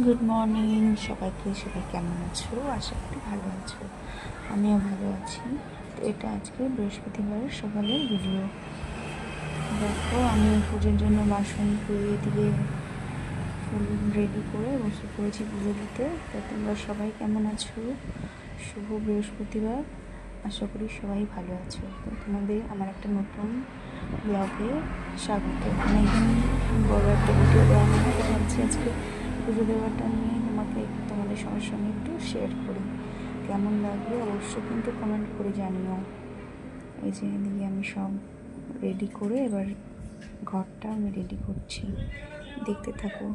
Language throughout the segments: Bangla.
গুড মর্নিং সবাইকে। সবাই কেমন আছো? আশা করি ভালো আছো। আমিও ভালো আছি। তো এটা আজকে বৃহস্পতিবারের সকালের ভিডিও। দেখো, আমি পুজোর জন্য বাসন ধুয়ে দিয়ে ফুল রেডি করে বসে পড়েছি পুজো দিতে। তো তোমরা সবাই কেমন আছো? শুভ বৃহস্পতিবার। আশা করি সবাই ভালো আছো। তো তোমাদের আমার একটা নতুন ব্লগে স্বাগত। অনেকদিন বড় একটা ভিডিও দেওয়া হয় না, তো ভাবছি আজকে পুজো দেওয়াটা নিয়ে তোমাদের সবার সঙ্গে একটু শেয়ার করি। কেমন লাগবে অবশ্যই কিন্তু কমেন্ট করে জানিও। এই যে এদিকে আমি সব রেডি করে এবার ঘরটা আমি রেডি করছি, দেখতে থাকো।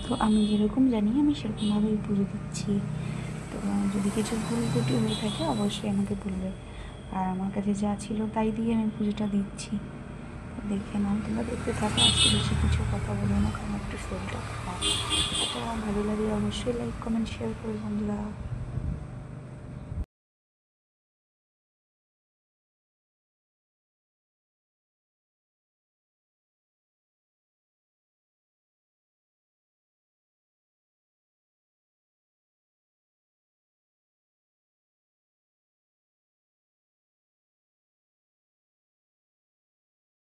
তো আমি যেরকম জানি আমি সেরকমভাবেই পুজো দিচ্ছি। তো যদি কিছু ভুল ত্রুটি হয়ে থাকে অবশ্যই আমাকে বলবে। আর আমার কাছে যা ছিল তাই দিয়ে আমি পুজোটা দিচ্ছি। দেখে নাও, তোমরা দেখতে থাকো। আজকে বেশি কিছু কথা বলো না, কারণ একটু শরীরটা খারাপ। এটা ভালো লাগে অবশ্যই লাইক কমেন্ট শেয়ার করে বন্ধুরা।